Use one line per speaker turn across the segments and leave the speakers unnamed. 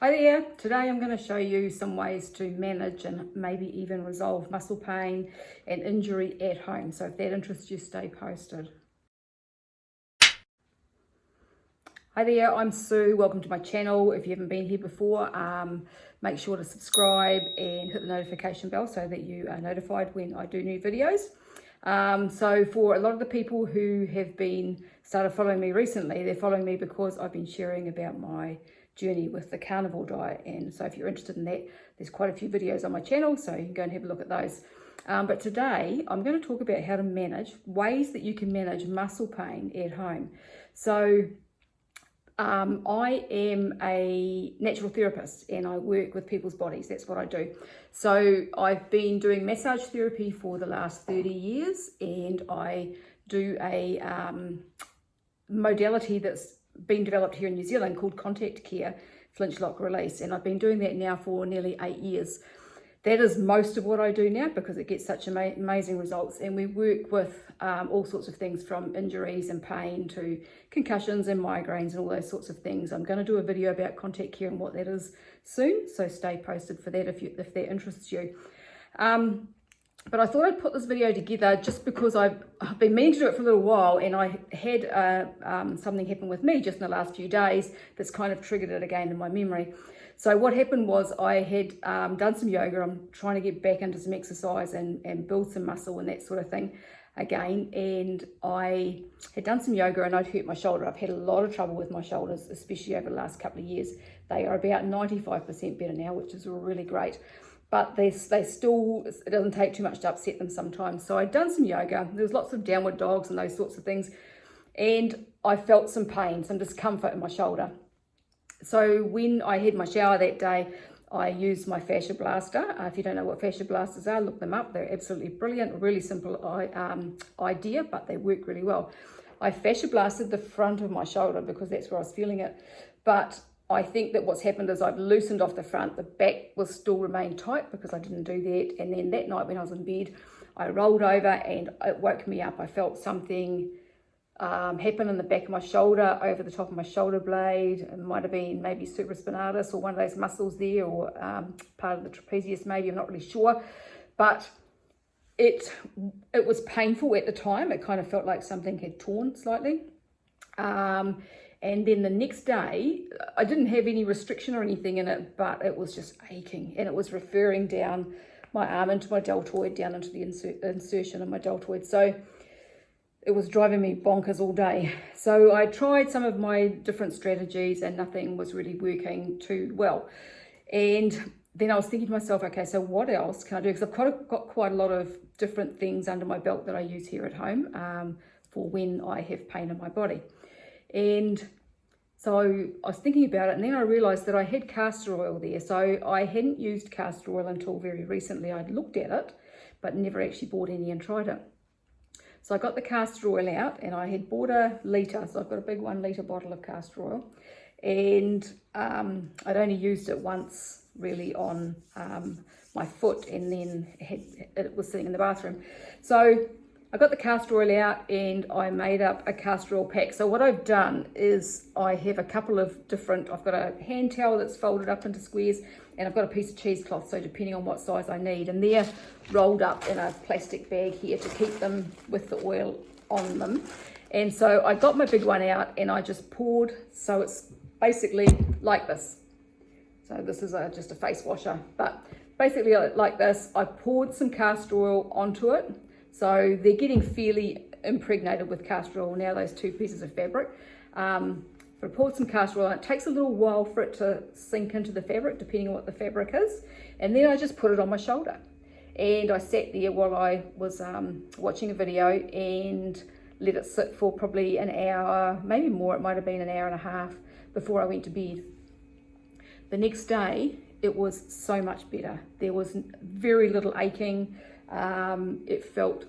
Hi there, today I'm going to show you some ways to manage and maybe even resolve muscle pain and injury at home. So if that interests you, stay posted. Hi there, I'm Sue. Welcome to my channel. If you haven't been here before, make sure to subscribe and hit the notification bell so that you are notified when I do new videos. So for a lot of the people who have started following me recently, they're following me because I've been sharing about my journey with the carnivore diet. And so if you're interested in that, there's quite a few videos on my channel, so you can go and have a look at those. But today I'm going to talk about how to manage ways that you can manage muscle pain at home. So I am a natural therapist and I work with people's bodies. That's what I do. So I've been doing massage therapy for the last 30 years and I do a modality that's been developed here in New Zealand called contact care, flinch lock release. And I've been doing that now for nearly 8 years. That is most of what I do now because it gets such amazing results. And we work with all sorts of things from injuries and pain to concussions and migraines and all those sorts of things. I'm going to do a video about contact care and what that is soon. So stay posted for that if that interests you. But I thought I'd put this video together just because I've been meaning to do it for a little while, and I had something happen with me just in the last few days that's kind of triggered it again in my memory. So what happened was I had done some yoga. I'm trying to get back into some exercise and build some muscle and that sort of thing again. And I had done some yoga and I'd hurt my shoulder. I've had a lot of trouble with my shoulders, especially over the last couple of years. They are about 95% better now, which is really great. But they still, it doesn't take too much to upset them sometimes. So I'd done some yoga. There was lots of downward dogs and those sorts of things. And I felt some pain, some discomfort in my shoulder. So when I had my shower that day, I used my fascia blaster. If you don't know what fascia blasters are, look them up. They're absolutely brilliant, really simple idea, but they work really well. I fascia blasted the front of my shoulder because that's where I was feeling it. But I think that what's happened is I've loosened off the front. The back will still remain tight because I didn't do that. And then that night when I was in bed, I rolled over and it woke me up. I felt something happen in the back of my shoulder, over the top of my shoulder blade. It might have been maybe supraspinatus or one of those muscles there, or part of the trapezius maybe, I'm not really sure. But it was painful at the time. It kind of felt like something had torn slightly. And then the next day, I didn't have any restriction or anything in it, but it was just aching. And it was referring down my arm into my deltoid, down into the insertion of my deltoid. So it was driving me bonkers all day. So I tried some of my different strategies and nothing was really working too well. And then I was thinking to myself, okay, so what else can I do? Because I've got quite a lot of different things under my belt that I use here at home for when I have pain in my body. And so I was thinking about it, and then I realized that I had castor oil there. So I hadn't used castor oil until very recently. I'd looked at it, but never actually bought any and tried it. So I got the castor oil out and I had bought a litre. So I've got a big 1 litre bottle of castor oil, and I'd only used it once really on my foot, and then it was sitting in the bathroom. So I got the castor oil out and I made up a castor oil pack. So what I've done is I have a couple of different, I've got a hand towel that's folded up into squares, and I've got a piece of cheesecloth, so depending on what size I need. And they're rolled up in a plastic bag here to keep them with the oil on them. And so I got my big one out and I just poured, so it's basically like this. So this is just a face washer, but basically like this. I poured some castor oil onto it. So they're getting fairly impregnated with castor oil now, those 2 pieces of fabric. But I poured some castor oil, and it takes a little while for it to sink into the fabric, depending on what the fabric is. And then I just put it on my shoulder. And I sat there while I was watching a video and let it sit for probably an hour, maybe more. It might have been an hour and a half before I went to bed. The next day, it was so much better. There was very little aching. It felt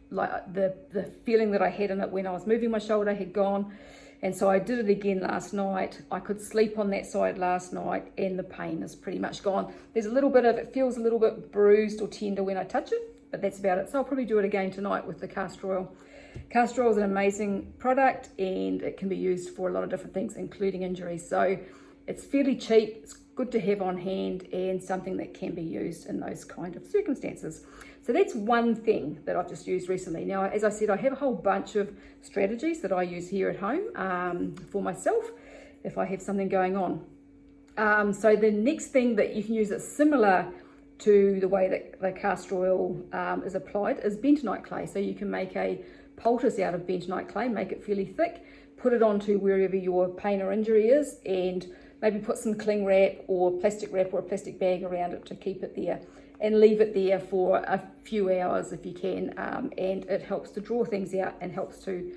like the feeling that I had in it when I was moving my shoulder had gone. And so I did it again last night. I could sleep on that side last night and the pain is pretty much gone. There's a little bit of, it feels a little bit bruised or tender when I touch it, but that's about it. So I'll probably do it again tonight with the castor oil. Castor oil is an amazing product and it can be used for a lot of different things, including injuries. So It's fairly cheap, it's good to have on hand, and something that can be used in those kind of circumstances. So that's one thing that I've just used recently. Now, as I said, I have a whole bunch of strategies that I use here at home for myself if I have something going on. So the next thing that you can use that's similar to the way that the castor oil is applied is bentonite clay. So you can make a poultice out of bentonite clay, make it fairly thick, put it onto wherever your pain or injury is, and maybe put some cling wrap or plastic wrap or a plastic bag around it to keep it there, and leave it there for a few hours if you can, and it helps to draw things out and helps to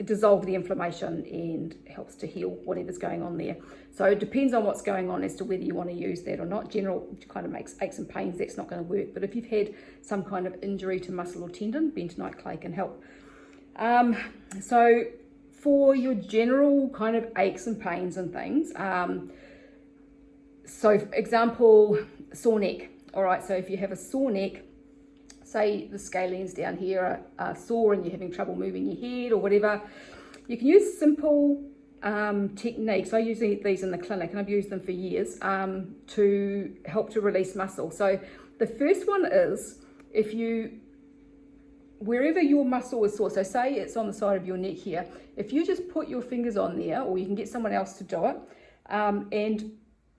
dissolve the inflammation and helps to heal whatever's going on there. So it depends on what's going on as to whether you want to use that or not. General kind of makes aches and pains, that's not going to work, but if you've had some kind of injury to muscle or tendon, bentonite clay can help. So for your general kind of aches and pains and things, so for example, sore neck. All right, so if you have a sore neck, say the scalenes down here are sore and you're having trouble moving your head or whatever, you can use simple techniques. I use these in the clinic and I've used them for years to help to release muscle. So the first one is, wherever your muscle is sore, so say it's on the side of your neck here, if you just put your fingers on there, or you can get someone else to do it, and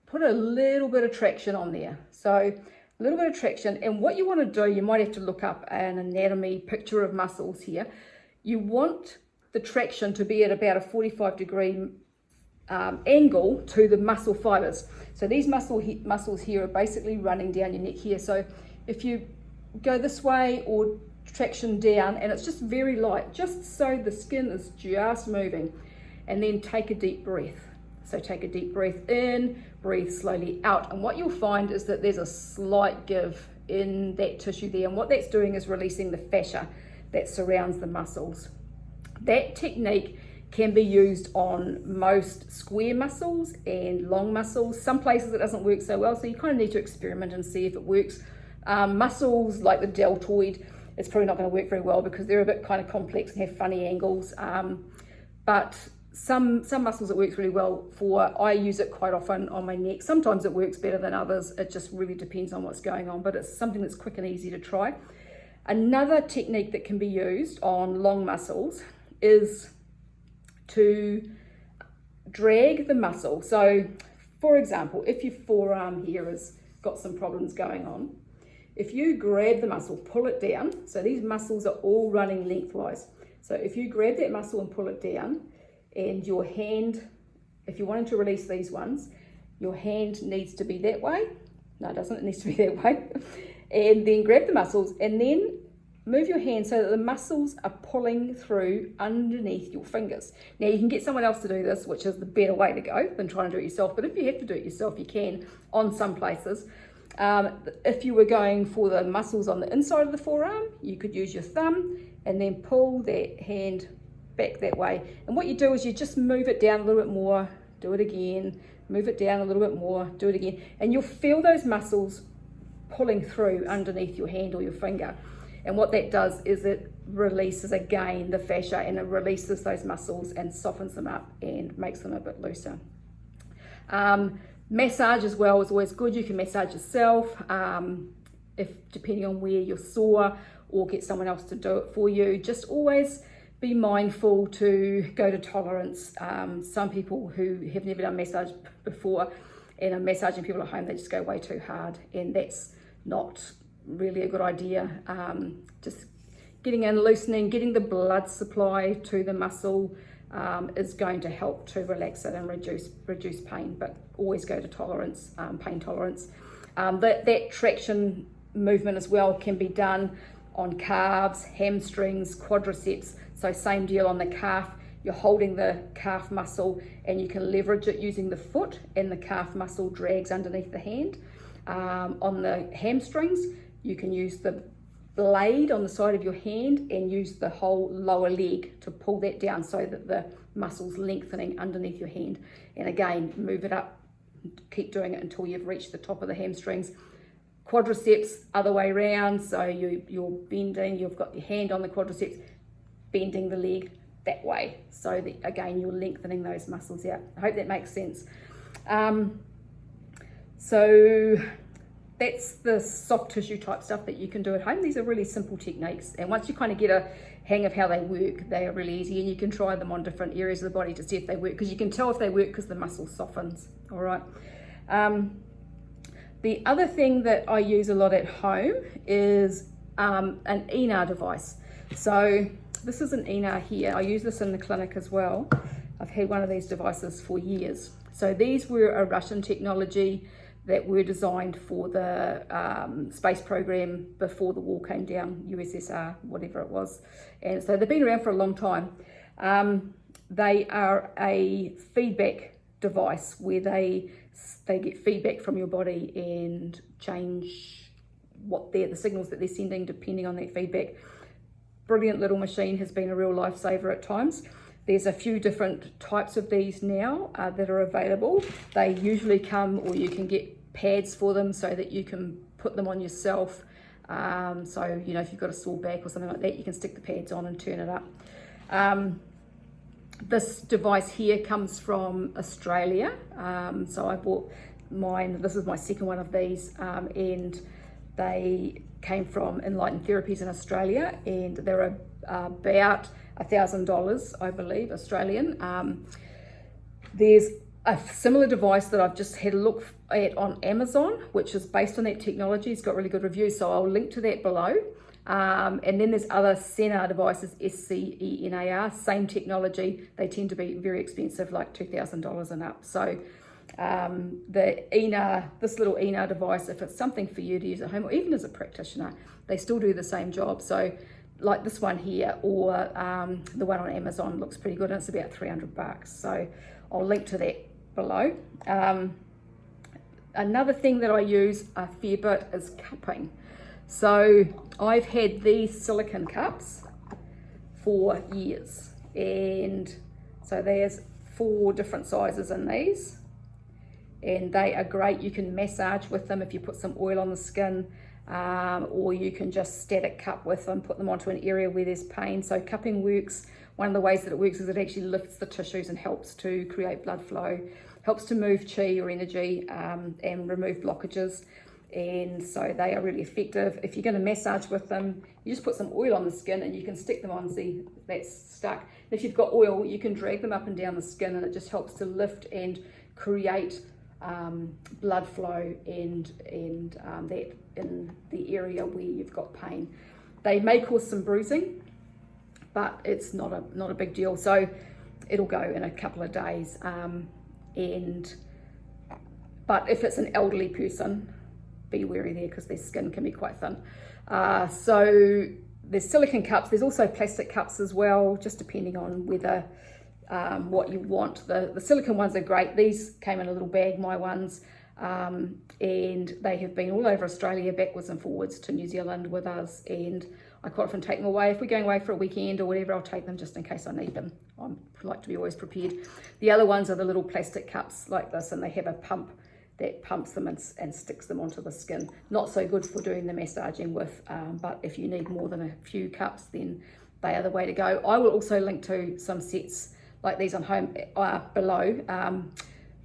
put a little bit of traction on there. So a little bit of traction, and what you want to do, you might have to look up an anatomy picture of muscles here. You want the traction to be at about a 45-degree angle to the muscle fibers. So these muscles here are basically running down your neck here. So if you go this way or traction down, and it's just very light, just so the skin is just moving, and then take a deep breath. So take a deep breath in, breathe slowly out, and what you'll find is that there's a slight give in that tissue there, and what that's doing is releasing the fascia that surrounds the muscles. That technique can be used on most square muscles and long muscles. Some places it doesn't work so well, so you kind of need to experiment and see if it works. Muscles like the deltoid, it's probably not going to work very well because they're a bit kind of complex and have funny angles, but some muscles it works really well for. I use it quite often on my neck. Sometimes it works better than others. It just really depends on what's going on, but it's something that's quick and easy to try. Another technique that can be used on long muscles is to drag the muscle. So for example, if your forearm here has got some problems going on, if you grab the muscle, pull it down, so these muscles are all running lengthwise. So if you grab that muscle and pull it down, and your hand, if you wanted to release these ones, your hand needs to be that way. No, it doesn't, it needs to be that way. And then grab the muscles and then move your hand so that the muscles are pulling through underneath your fingers. Now you can get someone else to do this, which is the better way to go than trying to do it yourself. But if you have to do it yourself, you can on some places. If you were going for the muscles on the inside of the forearm, you could use your thumb and then pull that hand back that way. And what you do is you just move it down a little bit more, do it again, move it down a little bit more, do it again. And you'll feel those muscles pulling through underneath your hand or your finger. And what that does is it releases again the fascia, and it releases those muscles and softens them up and makes them a bit looser. Massage as well is always good. You can massage yourself if depending on where you're sore, or get someone else to do it for you. Just always be mindful to go to tolerance. Some people who have never done massage before and are massaging people at home, they just go way too hard, and that's not really a good idea. Just getting in, loosening, getting the blood supply to the muscle is going to help to relax it and reduce pain, but always go to tolerance, pain tolerance. That traction movement as well can be done on calves, hamstrings, quadriceps. So same deal on the calf, you're holding the calf muscle and you can leverage it using the foot, and the calf muscle drags underneath the hand. On the hamstrings, you can use the blade on the side of your hand and use the whole lower leg to pull that down so that the muscle's lengthening underneath your hand. And again, move it up, keep doing it until you've reached the top of the hamstrings. Quadriceps, other way around, so you're bending, you've got your hand on the quadriceps, bending the leg that way, so that again you're lengthening those muscles out. I hope that makes sense. So that's the soft tissue type stuff that you can do at home. These are really simple techniques, and once you kind of get a hang of how they work, they are really easy, and you can try them on different areas of the body to see if they work, because you can tell if they work because the muscle softens. All right. The other thing that I use a lot at home is an ENAR device. So this is an ENAR here. I use this in the clinic as well. I've had one of these devices for years. So these were a Russian technology that were designed for the space program before the wall came down, USSR, whatever it was. And so they've been around for a long time. They are a feedback device where they get feedback from your body and change what the signals that they're sending depending on that feedback. Brilliant little machine, has been a real lifesaver at times. There's a few different types of these now that are available. They usually come, or you can get pads for them so that you can put them on yourself. So, you know, if you've got a sore back or something like that, you can stick the pads on and turn it up. This device here comes from Australia. So I bought mine, this is my second one of these, and they came from Enlightened Therapies in Australia, and they're about $1,000, I believe, Australian. There's a similar device that I've just had a look at on Amazon, which is based on that technology. It's got really good reviews, so I'll link to that below. And then there's other CENAR devices, SCENAR, same technology. They tend to be very expensive, like $2,000 and up. So the ENAR, this little ENAR device, if it's something for you to use at home, or even as a practitioner, they still do the same job. So like this one here, or the one on Amazon looks pretty good, and it's about $300. So I'll link to that below. Another thing that I use a fair bit is cupping. So I've had these silicone cups for years, and so there's 4 different sizes in these, and they are great. You can massage with them if you put some oil on the skin, or you can just static cup with them, put them onto an area where there's pain. So cupping works. One of the ways that it works is it actually lifts the tissues and helps to create blood flow, helps to move chi or energy, and remove blockages. And so they are really effective. If you're going to massage with them, you just put some oil on the skin and you can stick them on. See, that's stuck. And if you've got oil, you can drag them up and down the skin, and it just helps to lift and create blood flow and that in the area where you've got pain. They may cause some bruising, but it's not a big deal. So it'll go in a couple of days. But if it's an elderly person, be wary there, because their skin can be quite thin. So there's silicone cups. There's also plastic cups as well, just depending on whether what you want. The silicone ones are great. These came in a little bag, my ones, and they have been all over Australia, backwards and forwards to New Zealand with us, and I quite often take them away. If we're going away for a weekend or whatever, I'll take them just in case I need them. I like to be always prepared. The other ones are the little plastic cups like this, and they have a pump that pumps them and sticks them onto the skin. Not so good for doing the massaging with, but if you need more than a few cups, then they are the way to go. I will also link to some sets like these on home below.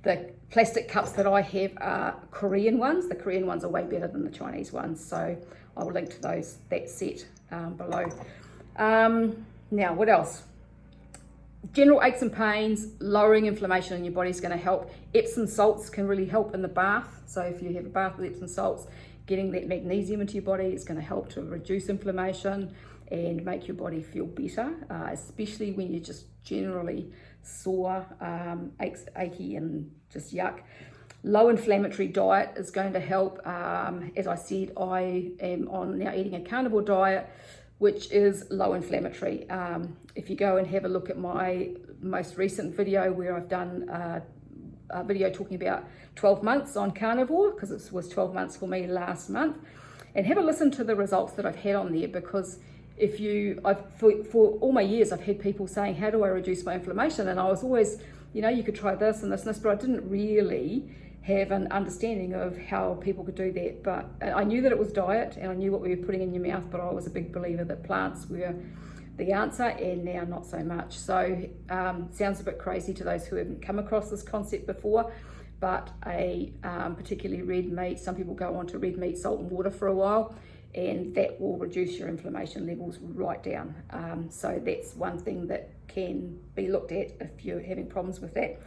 The plastic cups that I have are Korean ones. The Korean ones are way better than the Chinese ones, so I will link to that set below. Now, what else? General aches and pains, lowering inflammation in your body is going to help. Epsom salts can really help in the bath. So if you have a bath with Epsom salts, getting that magnesium into your body is going to help to reduce inflammation and make your body feel better, especially when you're just generally sore, achy and just yuck. Low inflammatory diet is going to help. As I said, I am on now eating a carnivore diet, which is low inflammatory. If you go and have a look at my most recent video where I've done a video talking about 12 months on carnivore, because it was 12 months for me last month, and have a listen to the results that I've had on there, because for all my years, I've had people saying, how do I reduce my inflammation? And I was always, you could try this and this and this, but I didn't really have an understanding of how people could do that. But I knew that it was diet, and I knew what we were putting in your mouth, but I was a big believer that plants were the answer, and now not so much. So sounds a bit crazy to those who haven't come across this concept before, but particularly red meat, some people go on to red meat, salt and water for a while, and that will reduce your inflammation levels right down. So that's one thing that can be looked at if you're having problems with that.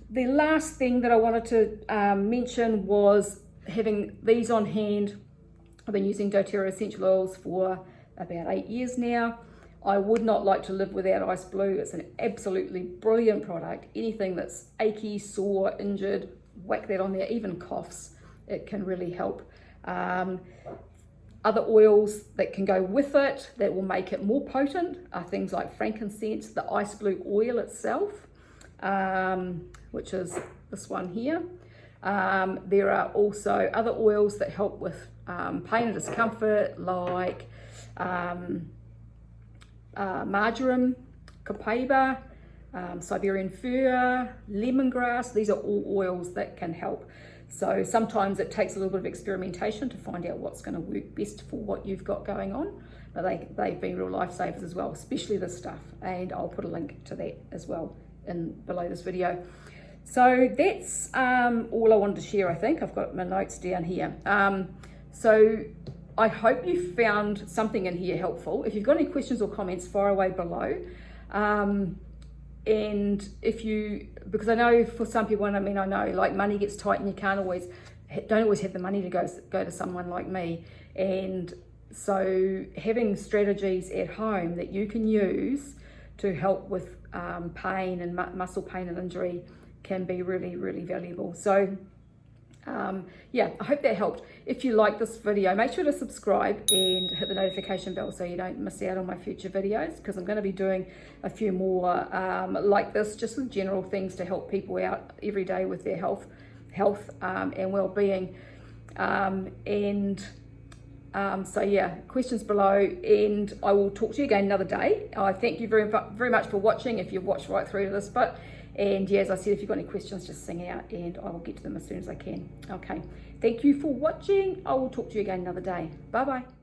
The last thing that I wanted to mention was having these on hand. I've been using doTERRA essential oils for about 8 years now. I would not like to live without Ice Blue. It's an absolutely brilliant product. Anything that's achy, sore, injured, whack that on there, even coughs, it can really help. Other oils that can go with it that will make it more potent are things like frankincense, the Ice Blue oil itself, which is this one here. There are also other oils that help with pain and discomfort, like marjoram, copaiba, Siberian fir, lemongrass. These are all oils that can help. So sometimes it takes a little bit of experimentation to find out what's going to work best for what you've got going on. But they've been real lifesavers as well, especially this stuff. And I'll put a link to that as well below this video. So that's all I wanted to share, I think. I've got my notes down here. So I hope you found something in here helpful. If you've got any questions or comments, fire away below. And because I know for some people, and I mean, I know like money gets tight and you don't always have the money to go to someone like me. And so having strategies at home that you can use to help with pain and muscle pain and injury can be really, really valuable. So yeah, I hope that helped. If you like this video, make sure to subscribe and hit the notification bell so you don't miss out on my future videos, because I'm going to be doing a few more like this, just with general things to help people out every day with their health and well-being. So yeah, questions below, and I will talk to you again another day. I thank you very much for watching, if you've watched right through to this bit. And yeah, as I said, if you've got any questions, just sing out and I will get to them as soon as I can. Okay, thank you for watching. I will talk to you again another day. Bye bye.